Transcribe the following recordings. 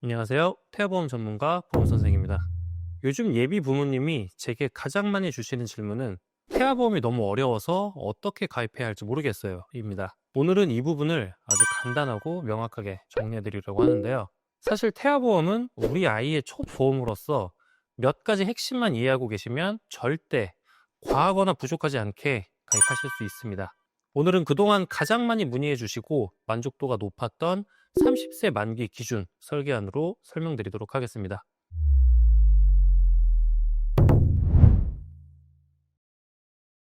안녕하세요. 태아보험 전문가 보험선생입니다. 요즘 예비 부모님이 제게 가장 많이 주시는 질문은 태아보험이 너무 어려워서 어떻게 가입해야 할지 모르겠어요. 입니다. 오늘은 이 부분을 아주 간단하고 명확하게 정리해 드리려고 하는데요. 사실 태아보험은 우리 아이의 첫 보험으로서 몇 가지 핵심만 이해하고 계시면 절대 과하거나 부족하지 않게 가입하실 수 있습니다. 오늘은 그동안 가장 많이 문의해 주시고 만족도가 높았던 30세 만기 기준 설계안으로 설명드리도록 하겠습니다.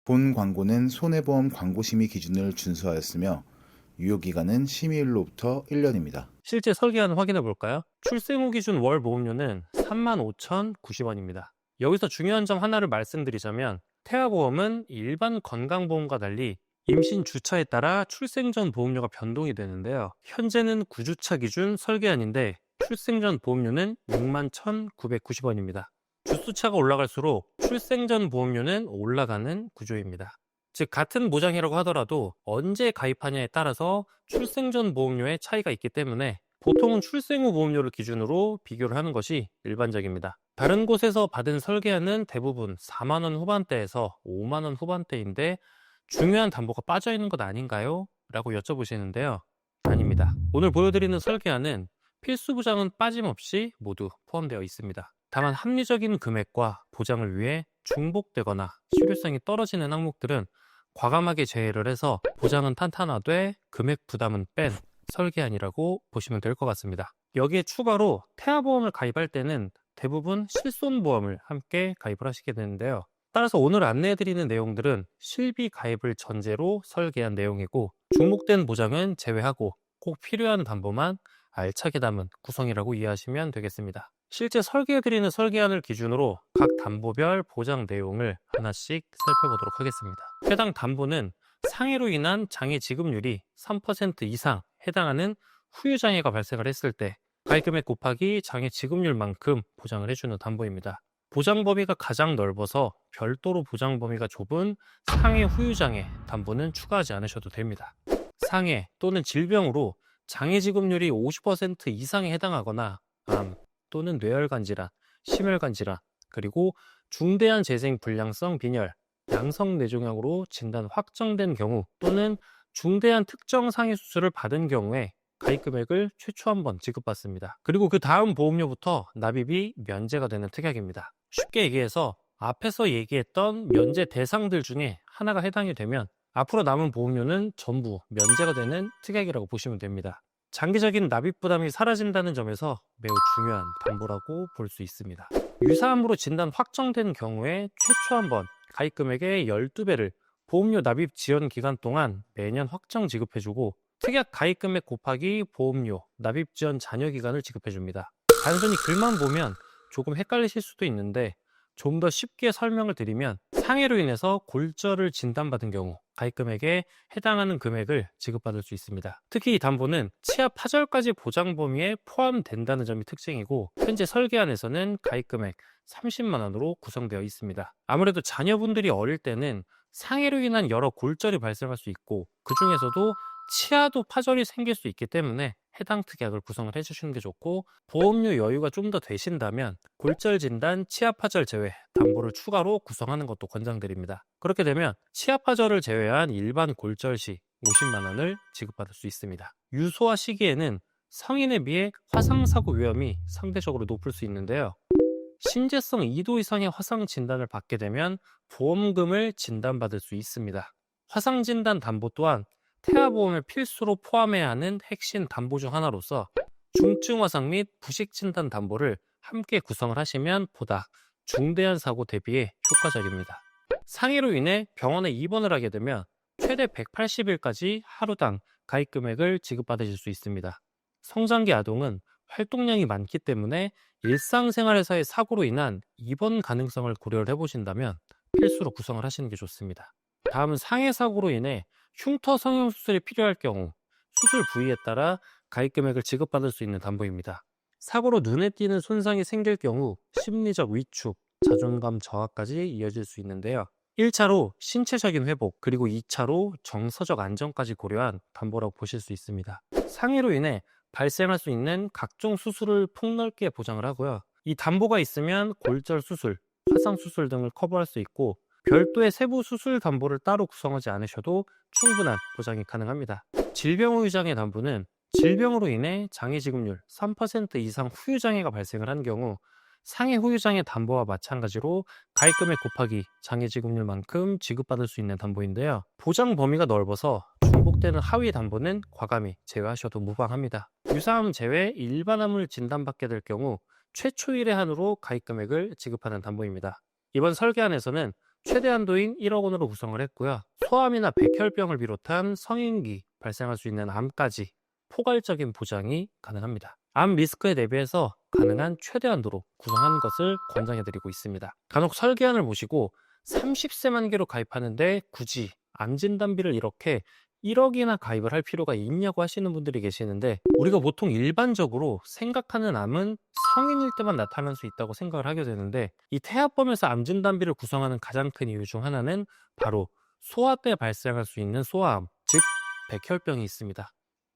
본 광고는 손해보험 광고심의 기준을 준수하였으며 유효기간은 심의일로부터 1년입니다. 실제 설계안 확인해 볼까요? 출생 후 기준 월 보험료는 35,090원입니다. 여기서 중요한 점 하나를 말씀드리자면 태아보험은 일반 건강보험과 달리 임신 주차에 따라 출생 전 보험료가 변동이 되는데요. 현재는 9주차 기준 설계안인데 출생 전 보험료는 61,990원입니다. 주수차가 올라갈수록 출생 전 보험료는 올라가는 구조입니다. 즉 같은 보장이라고 하더라도 언제 가입하냐에 따라서 출생 전 보험료의 차이가 있기 때문에 보통은 출생 후 보험료를 기준으로 비교를 하는 것이 일반적입니다. 다른 곳에서 받은 설계안은 대부분 4만 원 후반대에서 5만 원 후반대인데 중요한 담보가 빠져 있는 것 아닌가요? 라고 여쭤보시는데요. 아닙니다. 오늘 보여드리는 설계안은 필수 보장은 빠짐없이 모두 포함되어 있습니다. 다만 합리적인 금액과 보장을 위해 중복되거나 실효성이 떨어지는 항목들은 과감하게 제외를 해서 보장은 탄탄화돼 금액 부담은 뺀 설계안이라고 보시면 될 것 같습니다. 여기에 추가로 태아보험을 가입할 때는 대부분 실손보험을 함께 가입을 하시게 되는데요. 따라서 오늘 안내해드리는 내용들은 실비 가입을 전제로 설계한 내용이고 중복된 보장은 제외하고 꼭 필요한 담보만 알차게 담은 구성이라고 이해하시면 되겠습니다. 실제 설계해드리는 설계안을 기준으로 각 담보별 보장 내용을 하나씩 살펴보도록 하겠습니다. 해당 담보는 상해로 인한 장애 지급률이 3% 이상 해당하는 후유장애가 발생을 했을 때 가입금액 곱하기 장애 지급률만큼 보장을 해주는 담보입니다. 보장 범위가 가장 넓어서 별도로 보장 범위가 좁은 상해 후유장애 담보는 추가하지 않으셔도 됩니다. 상해 또는 질병으로 장애 지급률이 50% 이상에 해당하거나 암 또는 뇌혈관 질환, 심혈관 질환, 그리고 중대한 재생 불량성 빈혈, 양성 뇌종양으로 진단 확정된 경우 또는 중대한 특정 상해 수술을 받은 경우에 가입 금액을 최초 한 번 지급받습니다. 그리고 그 다음 보험료부터 납입이 면제가 되는 특약입니다. 쉽게 얘기해서 앞에서 얘기했던 면제 대상들 중에 하나가 해당이 되면 앞으로 남은 보험료는 전부 면제가 되는 특약이라고 보시면 됩니다. 장기적인 납입 부담이 사라진다는 점에서 매우 중요한 담보라고 볼 수 있습니다. 유사암으로 진단 확정된 경우에 최초 한 번 가입 금액의 12배를 보험료 납입 지연 기간 동안 매년 확정 지급해주고 특약 가입 금액 곱하기 보험료 납입 지연 잔여 기간을 지급해줍니다. 단순히 글만 보면 조금 헷갈리실 수도 있는데 좀 더 쉽게 설명을 드리면 상해로 인해서 골절을 진단받은 경우 가입 금액에 해당하는 금액을 지급받을 수 있습니다. 특히 이 담보는 치아 파절까지 보장 범위에 포함된다는 점이 특징이고 현재 설계안에서는 가입 금액 30만 원으로 구성되어 있습니다. 아무래도 자녀분들이 어릴 때는 상해로 인한 여러 골절이 발생할 수 있고 그 중에서도 치아도 파절이 생길 수 있기 때문에 해당 특약을 구성을 해주시는 게 좋고 보험료 여유가 좀 더 되신다면 골절 진단, 치아 파절 제외 담보를 추가로 구성하는 것도 권장드립니다. 그렇게 되면 치아 파절을 제외한 일반 골절 시 50만 원을 지급받을 수 있습니다. 유소화 시기에는 성인에 비해 화상사고 위험이 상대적으로 높을 수 있는데요. 신재성 2도 이상의 화상 진단을 받게 되면 보험금을 진단받을 수 있습니다. 화상 진단 담보 또한 태아보험을 필수로 포함해야 하는 핵심 담보 중 하나로서 중증 화상 및 부식 진단 담보를 함께 구성을 하시면 보다 중대한 사고 대비에 효과적입니다. 상해로 인해 병원에 입원을 하게 되면 최대 180일까지 하루당 가입 금액을 지급받으실 수 있습니다. 성장기 아동은 활동량이 많기 때문에 일상생활에서의 사고로 인한 입원 가능성을 고려를 해보신다면 필수로 구성을 하시는 게 좋습니다. 다음은 상해 사고로 인해 흉터 성형 수술이 필요할 경우 수술 부위에 따라 가입 금액을 지급받을 수 있는 담보입니다. 사고로 눈에 띄는 손상이 생길 경우 심리적 위축, 자존감 저하까지 이어질 수 있는데요. 1차로 신체적인 회복, 그리고 2차로 정서적 안정까지 고려한 담보라고 보실 수 있습니다. 상해로 인해 발생할 수 있는 각종 수술을 폭넓게 보장을 하고요. 이 담보가 있으면 골절 수술, 화상 수술 등을 커버할 수 있고 별도의 세부 수술 담보를 따로 구성하지 않으셔도 충분한 보장이 가능합니다. 질병 후유장애 담보는 질병으로 인해 장애 지급률 3% 이상 후유장애가 발생을 한 경우 상해 후유장애 담보와 마찬가지로 가입금액 곱하기 장애 지급률만큼 지급받을 수 있는 담보인데요. 보장 범위가 넓어서 중복되는 하위 담보는 과감히 제외하셔도 무방합니다. 유사암 제외 일반암을 진단받게 될 경우 최초 1회 한으로 가입금액을 지급하는 담보입니다. 이번 설계안에서는 최대 한도인 1억 원으로 구성을 했고요. 소암이나 백혈병을 비롯한 성인기 발생할 수 있는 암까지 포괄적인 보장이 가능합니다. 암 리스크에 대비해서 가능한 최대 한도로 구성한 것을 권장해드리고 있습니다. 간혹 설계안을 보시고 30세 만기로 가입하는데 굳이 암 진단비를 이렇게 1억이나 가입을 할 필요가 있냐고 하시는 분들이 계시는데, 우리가 보통 일반적으로 생각하는 암은 성인일 때만 나타날 수 있다고 생각을 하게 되는데, 이 태아범에서 암 진단비를 구성하는 가장 큰 이유 중 하나는 바로 소아 때 발생할 수 있는 소아암, 즉 백혈병이 있습니다.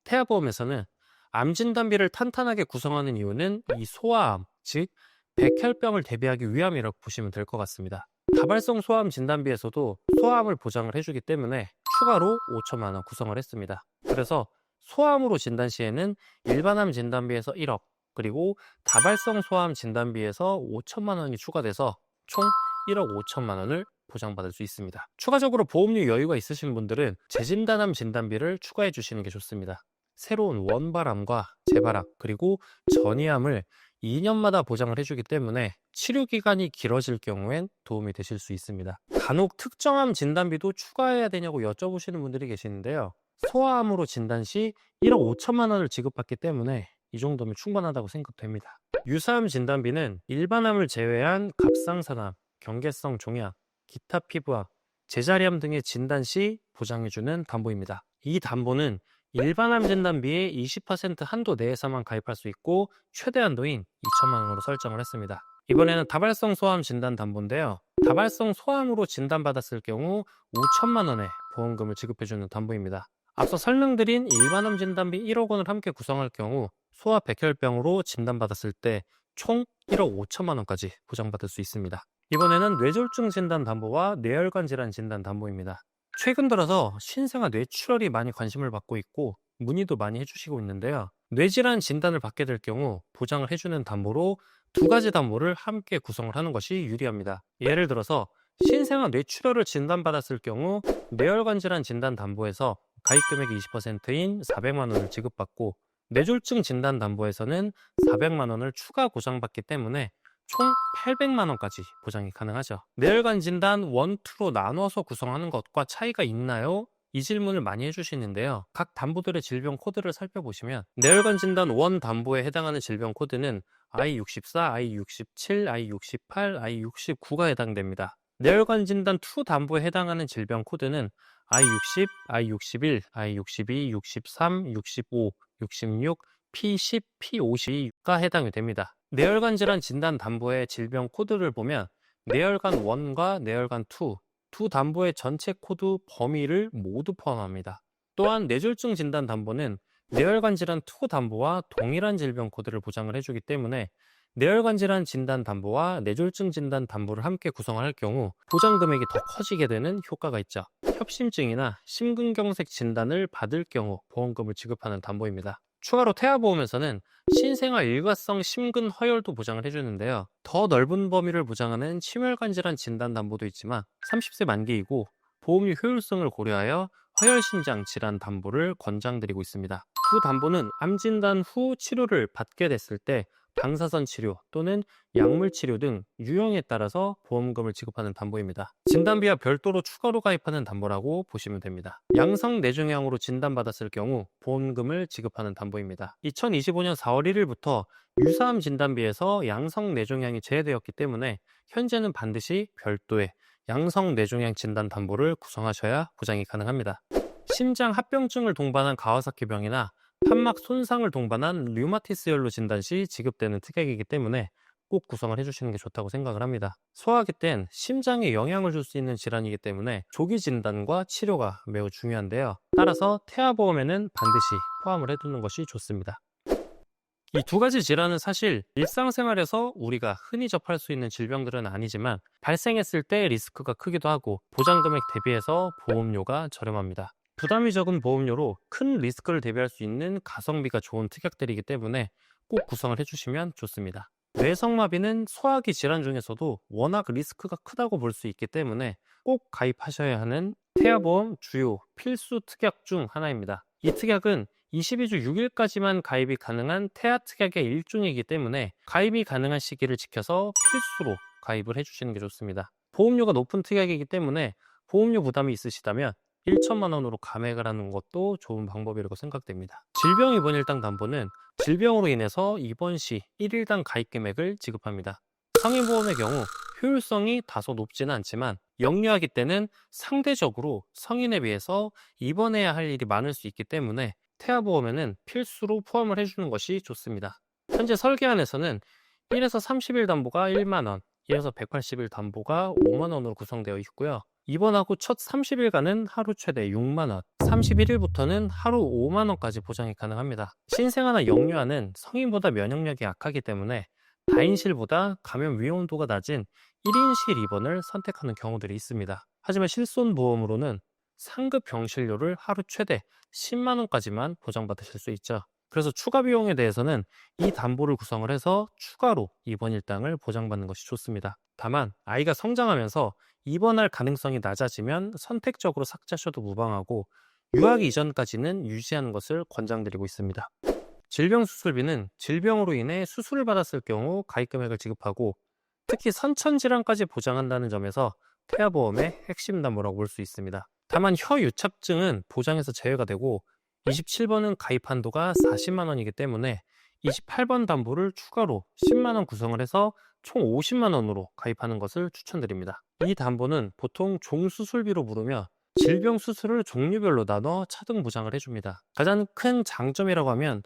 태아보험에서는 암 진단비를 탄탄하게 구성하는 이유는 이 소아암, 즉 백혈병을 대비하기 위함이라고 보시면 될 것 같습니다. 다발성 소아암 진단비에서도 소아암을 보장을 해주기 때문에 추가로 5천만 원 구성을 했습니다. 그래서 소아암으로 진단 시에는 일반암 진단비에서 1억, 그리고 다발성 소아암 진단비에서 5천만 원이 추가돼서 총 1억 5천만 원을 보장받을 수 있습니다. 추가적으로 보험료 여유가 있으신 분들은 재진단암 진단비를 추가해 주시는 게 좋습니다. 새로운 원발암과 재발암, 그리고 전이암을 2년마다 보장을 해주기 때문에 치료 기간이 길어질 경우엔 도움이 되실 수 있습니다. 간혹 특정암 진단비도 추가해야 되냐고 여쭤보시는 분들이 계시는데요. 소아암으로 진단 시 1억 5천만 원을 지급받기 때문에 이 정도면 충분하다고 생각됩니다. 유사암 진단비는 일반암을 제외한 갑상선암, 경계성 종양, 기타 피부암, 제자리암 등의 진단 시 보장해주는 담보입니다. 이 담보는 일반암 진단비의 20% 한도 내에서만 가입할 수 있고 최대 한도인 2천만 원으로 설정을 했습니다. 이번에는 다발성 소아암 진단 담보인데요. 다발성 소아암으로 진단받았을 경우 5천만 원의 보험금을 지급해주는 담보입니다. 앞서 설명드린 일반암 진단비 1억 원을 함께 구성할 경우 소아 백혈병으로 진단받았을 때 총 1억 5천만 원까지 보장받을 수 있습니다. 이번에는 뇌졸중 진단 담보와 뇌혈관 질환 진단 담보입니다. 최근 들어서 신생아 뇌출혈이 많이 관심을 받고 있고 문의도 많이 해주시고 있는데요. 뇌질환 진단을 받게 될 경우 보장을 해주는 담보로 두 가지 담보를 함께 구성을 하는 것이 유리합니다. 예를 들어서 신생아 뇌출혈을 진단받았을 경우 뇌혈관 질환 진단 담보에서 가입금액 20%인 400만 원을 지급받고 뇌졸중 진단 담보에서는 400만 원을 추가 보장받기 때문에 총 800만 원까지 보장이 가능하죠. 뇌혈관 진단 1, 2로 나눠서 구성하는 것과 차이가 있나요? 이 질문을 많이 해주시는데요. 각 담보들의 질병 코드를 살펴보시면 뇌혈관 진단 1 담보에 해당하는 질병 코드는 I64, I67, I68, I69가 해당됩니다. 뇌혈관 진단 2 담보에 해당하는 질병 코드는 I60, I61, I62, 63, 65, 66, P10, P52가 해당이 됩니다. 뇌혈관 질환 진단 담보의 질병 코드를 보면 뇌혈관 1과 뇌혈관 2, 두 담보의 전체 코드 범위를 모두 포함합니다. 또한 뇌졸중 진단 담보는 뇌혈관 질환 2 담보와 동일한 질병 코드를 보장을 해주기 때문에 뇌혈관 질환 진단 담보와 뇌졸중 진단 담보를 함께 구성할 경우 보장 금액이 더 커지게 되는 효과가 있죠. 협심증이나 심근경색 진단을 받을 경우 보험금을 지급하는 담보입니다. 추가로 태아보험에서는 신생아 일과성 심근 허혈도 보장을 해주는데요. 더 넓은 범위를 보장하는 심혈관 질환 진단 담보도 있지만 30세 만기이고 보험료 효율성을 고려하여 허혈심장 질환 담보를 권장드리고 있습니다. 두 담보는 암 진단 후 치료를 받게 됐을 때 방사선 치료 또는 약물 치료 등 유형에 따라서 보험금을 지급하는 담보입니다. 진단비와 별도로 추가로 가입하는 담보라고 보시면 됩니다. 양성 뇌종양으로 진단받았을 경우 보험금을 지급하는 담보입니다. 2025년 4월 1일부터 유사암 진단비에서 양성 뇌종양이 제외되었기 때문에 현재는 반드시 별도의 양성 뇌종양 진단 담보를 구성하셔야 보장이 가능합니다. 심장 합병증을 동반한 가와사키병이나 판막 손상을 동반한 류마티스열로 진단 시 지급되는 특약이기 때문에 꼭 구성을 해주시는 게 좋다고 생각을 합니다. 소화기 땐 심장에 영향을 줄 수 있는 질환이기 때문에 조기 진단과 치료가 매우 중요한데요. 따라서 태아보험에는 반드시 포함을 해두는 것이 좋습니다. 이 두 가지 질환은 사실 일상생활에서 우리가 흔히 접할 수 있는 질병들은 아니지만 발생했을 때 리스크가 크기도 하고 보장금액 대비해서 보험료가 저렴합니다. 부담이 적은 보험료로 큰 리스크를 대비할 수 있는 가성비가 좋은 특약들이기 때문에 꼭 구성을 해주시면 좋습니다. 뇌성마비는 소화기 질환 중에서도 워낙 리스크가 크다고 볼 수 있기 때문에 꼭 가입하셔야 하는 태아보험 주요 필수 특약 중 하나입니다. 이 특약은 22주 6일까지만 가입이 가능한 태아 특약의 일종이기 때문에 가입이 가능한 시기를 지켜서 필수로 가입을 해주시는 게 좋습니다. 보험료가 높은 특약이기 때문에 보험료 부담이 있으시다면 1천만 원으로 감액을 하는 것도 좋은 방법이라고 생각됩니다. 질병 입원 일당 담보는 질병으로 인해서 입원 시 1일당 가입 금액을 지급합니다. 상해보험의 경우 효율성이 다소 높지는 않지만 영유아기 때는 상대적으로 성인에 비해서 입원해야 할 일이 많을 수 있기 때문에 태아보험에는 필수로 포함을 해주는 것이 좋습니다. 현재 설계안에서는 1에서 30일 담보가 1만 원, 1에서 180일 담보가 5만 원으로 구성되어 있고요. 입원하고 첫 30일간은 하루 최대 6만 원, 31일부터는 하루 5만 원까지 보장이 가능합니다. 신생아나 영유아는 성인보다 면역력이 약하기 때문에 다인실보다 감염 위험도가 낮은 1인실 입원을 선택하는 경우들이 있습니다. 하지만 실손보험으로는 상급 병실료를 하루 최대 10만 원까지만 보장받으실 수 있죠. 그래서 추가 비용에 대해서는 이 담보를 구성을 해서 추가로 입원 일당을 보장받는 것이 좋습니다. 다만 아이가 성장하면서 입원할 가능성이 낮아지면 선택적으로 삭제하셔도 무방하고 유아기 이전까지는 유지하는 것을 권장드리고 있습니다. 질병수술비는 질병으로 인해 수술을 받았을 경우 가입금액을 지급하고 특히 선천질환까지 보장한다는 점에서 태아보험의 핵심 담보라고 볼 수 있습니다. 다만 혀유착증은 보장에서 제외가 되고 27번은 가입 한도가 40만 원이기 때문에 28번 담보를 추가로 10만 원 구성을 해서 총 50만 원으로 가입하는 것을 추천드립니다. 이 담보는 보통 종수술비로 부르며 질병 수술을 종류별로 나눠 차등 보장을 해줍니다. 가장 큰 장점이라고 하면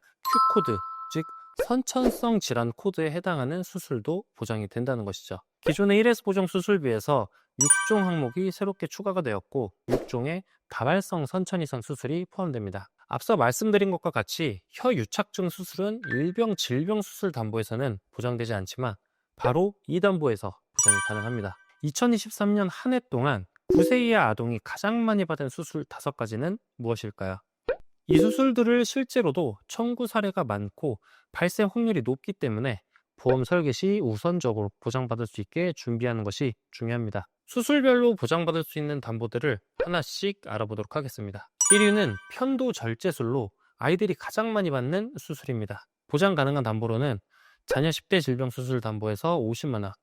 Q코드, 즉 선천성 질환 코드에 해당하는 수술도 보장이 된다는 것이죠. 기존의 1S 보정 수술비에서 6종 항목이 새롭게 추가가 되었고 6종의 다발성 선천 이상 수술이 포함됩니다. 앞서 말씀드린 것과 같이 혀유착증 수술은 일병 질병 수술 담보에서는 보장되지 않지만 바로 이 담보에서 보장이 가능합니다. 2023년 한 해 동안 9세 이하 아동이 가장 많이 받은 수술 5가지는 무엇일까요? 이 수술들을 실제로도 청구 사례가 많고 발생 확률이 높기 때문에 보험 설계 시 우선적으로 보장받을 수 있게 준비하는 것이 중요합니다. 수술별로 보장받을 수 있는 담보들을 하나씩 알아보도록 하겠습니다. 1위는 편도 절제술로 아이들이 가장 많이 받는 수술입니다. 보장 가능한 담보로는 자녀 10대 질병수술 담보에서 50만 원,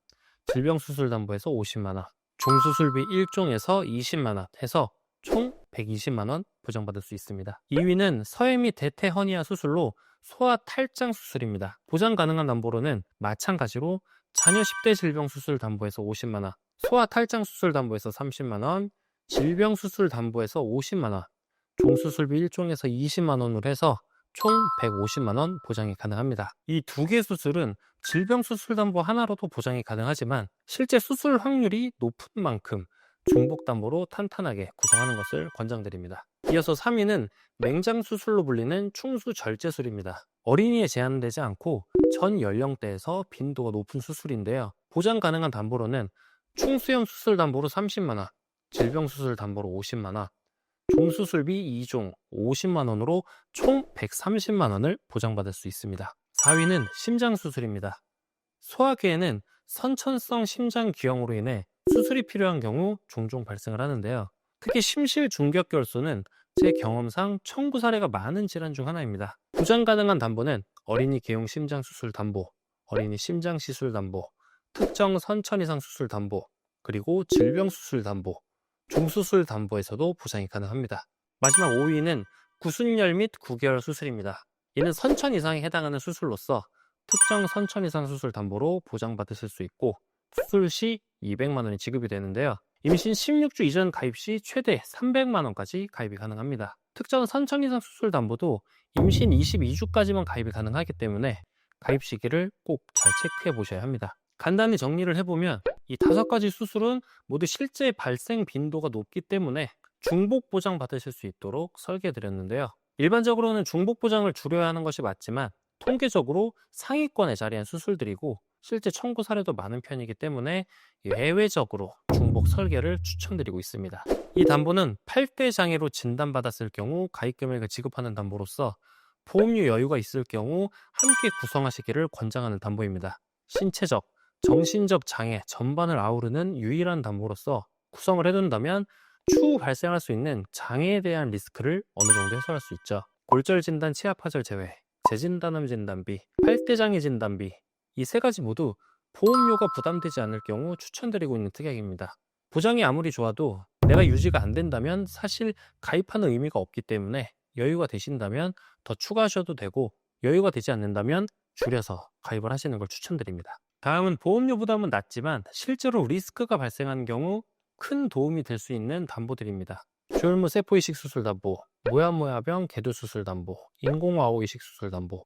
질병수술 담보에서 50만 원, 종수술비 1종에서 20만 원 해서 총 120만 원 보장받을 수 있습니다. 2위는 서해 및 대퇴 허니아 수술로 소아 탈장 수술입니다. 보장 가능한 담보로는 마찬가지로 자녀 10대 질병 수술 담보에서 50만 원, 소아 탈장 수술 담보에서 30만 원, 질병 수술 담보에서 50만 원, 종수술비 1종에서 20만 원으로 해서 총 150만 원 보장이 가능합니다. 이 두 개 수술은 질병 수술 담보 하나로도 보장이 가능하지만 실제 수술 확률이 높은 만큼 중복 담보로 탄탄하게 구성하는 것을 권장드립니다. 이어서 3위는 맹장 수술로 불리는 충수 절제술입니다. 어린이에 제한되지 않고 전 연령대에서 빈도가 높은 수술인데요. 보장 가능한 담보로는 충수염 수술 담보로 30만 원, 질병 수술 담보로 50만 원, 종수술비 2종 50만 원으로 총 130만 원을 보장받을 수 있습니다. 4위는 심장수술입니다. 소아계에는 선천성 심장기형으로 인해 수술이 필요한 경우 종종 발생을 하는데요. 특히 심실 중격결소는 제 경험상 청구 사례가 많은 질환 중 하나입니다. 보장 가능한 담보는 어린이 개용 심장 수술 담보, 어린이 심장 시술 담보, 특정 선천 이상 수술 담보, 그리고 질병 수술 담보, 종수술 담보에서도 보장이 가능합니다. 마지막 5위는 구순열 및 구개월 수술입니다. 이는 선천 이상에 해당하는 수술로서 특정 선천 이상 수술 담보로 보장받으실 수 있고 수술 시 200만 원이 지급이 되는데요. 임신 16주 이전 가입 시 최대 300만 원까지 가입이 가능합니다. 특정 선천 이상 수술 담보도 임신 22주까지만 가입이 가능하기 때문에 가입 시기를 꼭 잘 체크해 보셔야 합니다. 간단히 정리를 해보면 이 5가지 수술은 모두 실제 발생 빈도가 높기 때문에 중복 보장 받으실 수 있도록 설계해 드렸는데요. 일반적으로는 중복 보장을 줄여야 하는 것이 맞지만 통계적으로 상위권에 자리한 수술들이고 실제 청구 사례도 많은 편이기 때문에 예외적으로 중복 설계를 추천드리고 있습니다. 이 담보는 8대 장애로 진단받았을 경우 가입 금액을 지급하는 담보로서 보험료 여유가 있을 경우 함께 구성하시기를 권장하는 담보입니다. 신체적, 정신적 장애 전반을 아우르는 유일한 담보로서 구성을 해둔다면 추후 발생할 수 있는 장애에 대한 리스크를 어느 정도 해소할 수 있죠. 골절 진단 치아파절 제외, 재진단암 진단비, 8대 장애 진단비 이 세 가지 모두 보험료가 부담되지 않을 경우 추천드리고 있는 특약입니다. 보장이 아무리 좋아도 내가 유지가 안 된다면 사실 가입하는 의미가 없기 때문에 여유가 되신다면 더 추가하셔도 되고 여유가 되지 않는다면 줄여서 가입을 하시는 걸 추천드립니다. 다음은 보험료 부담은 낮지만 실제로 리스크가 발생하는 경우 큰 도움이 될 수 있는 담보들입니다. 조혈무 세포 이식 수술 담보, 모야모야병 개두 수술 담보, 인공와호 이식 수술 담보,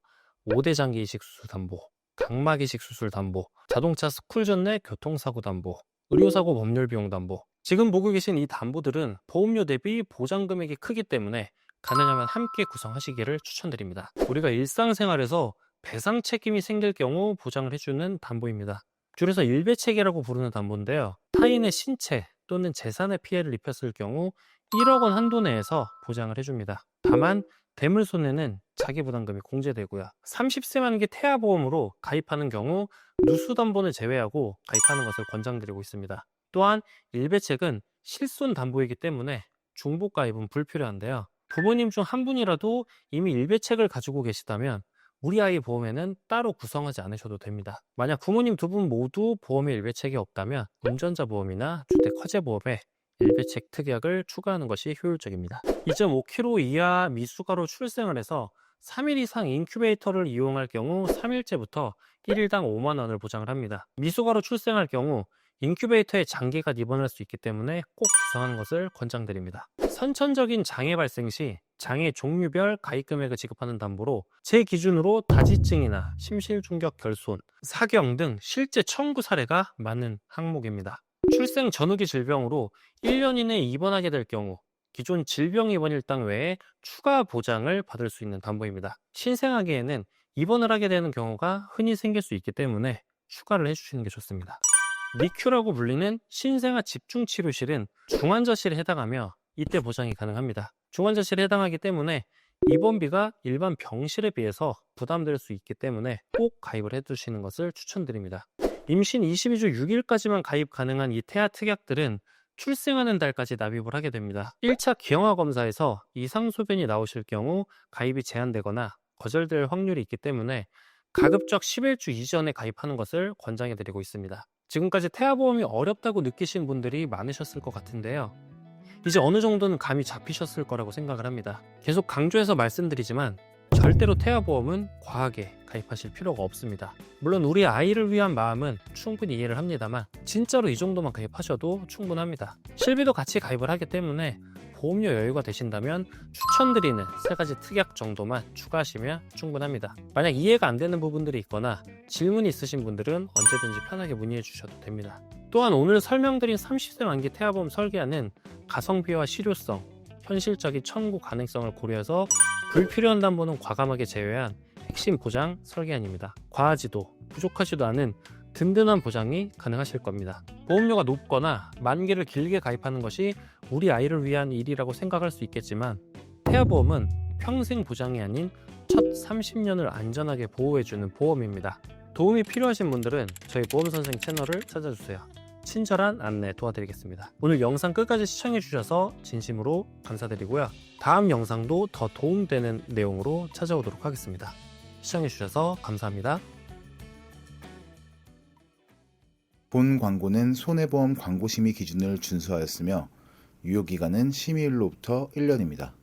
5대 장기 이식 수술 담보, 각막 이식 수술 담보, 자동차 스쿨 전내 교통사고 담보, 의료사고 법률 비용 담보. 지금 보고 계신 이 담보들은 보험료 대비 보장 금액이 크기 때문에 가능하면 함께 구성하시기를 추천드립니다. 우리가 일상생활에서 배상 책임이 생길 경우 보장을 해주는 담보입니다. 줄여서 일배책이라고 부르는 담보인데요. 타인의 신체 또는 재산에 피해를 입혔을 경우 1억 원 한도 내에서 보장을 해줍니다. 다만 대물손해는 자기부담금이 공제되고요. 30세 만기 태아보험으로 가입하는 경우 누수담보는 제외하고 가입하는 것을 권장드리고 있습니다. 또한 일배책은 실손 담보이기 때문에 중복 가입은 불필요한데요. 부모님 중 한 분이라도 이미 일배책을 가지고 계시다면 우리 아이 보험에는 따로 구성하지 않으셔도 됩니다. 만약 부모님 두 분 모두 보험에 일배책이 없다면 운전자 보험이나 주택 화재 보험에 일배책 특약을 추가하는 것이 효율적입니다. 2.5kg 이하 미숙아로 출생을 해서 3일 이상 인큐베이터를 이용할 경우 3일째부터 1일당 5만 원을 보장을 합니다. 미숙아로 출생할 경우 인큐베이터에 장기간 입원할 수 있기 때문에 꼭 구성하는 것을 권장드립니다. 선천적인 장애 발생 시 장애 종류별 가입 금액을 지급하는 담보로 제 기준으로 다지증이나 심실중격 결손, 사경 등 실제 청구 사례가 많은 항목입니다. 출생 전후기 질병으로 1년 이내에 입원하게 될 경우 기존 질병 입원 일당 외에 추가 보장을 받을 수 있는 담보입니다. 신생아기에는 입원을 하게 되는 경우가 흔히 생길 수 있기 때문에 추가를 해주시는 게 좋습니다. 니큐라고 불리는 신생아 집중치료실은 중환자실에 해당하며 이때 보장이 가능합니다. 중환자실에 해당하기 때문에 입원비가 일반 병실에 비해서 부담될 수 있기 때문에 꼭 가입을 해두시는 것을 추천드립니다. 임신 22주 6일까지만 가입 가능한 이 태아 특약들은 출생하는 달까지 납입을 하게 됩니다. 1차 기형아 검사에서 이상 소변이 나오실 경우 가입이 제한되거나 거절될 확률이 있기 때문에 가급적 11주 이전에 가입하는 것을 권장해드리고 있습니다. 지금까지 태아보험이 어렵다고 느끼신 분들이 많으셨을 것 같은데요. 이제 어느 정도는 감이 잡히셨을 거라고 생각을 합니다. 계속 강조해서 말씀드리지만 절대로 태아보험은 과하게 가입하실 필요가 없습니다. 물론 우리 아이를 위한 마음은 충분히 이해를 합니다만 진짜로 이 정도만 가입하셔도 충분합니다. 실비도 같이 가입을 하기 때문에 보험료 여유가 되신다면 추천드리는 3가지 특약 정도만 추가하시면 충분합니다. 만약 이해가 안 되는 부분들이 있거나 질문이 있으신 분들은 언제든지 편하게 문의해 주셔도 됩니다. 또한 오늘 설명드린 30세 만기 태아보험 설계안은 가성비와 실효성, 현실적인 청구 가능성을 고려해서 불필요한 담보는 과감하게 제외한 핵심 보장 설계안입니다. 과하지도 부족하지도 않은 든든한 보장이 가능하실 겁니다. 보험료가 높거나 만기를 길게 가입하는 것이 우리 아이를 위한 일이라고 생각할 수 있겠지만 태아보험은 평생 보장이 아닌 첫 30년을 안전하게 보호해주는 보험입니다. 도움이 필요하신 분들은 저희 보험선생 채널을 찾아주세요. 친절한 안내 도와드리겠습니다. 오늘 영상 끝까지 시청해주셔서 진심으로 감사드리고요. 다음 영상도 더 도움되는 내용으로 찾아오도록 하겠습니다. 시청해주셔서 감사합니다. 본 광고는 손해보험 광고심의 기준을 준수하였으며 유효기간은 심의일로부터 1년입니다.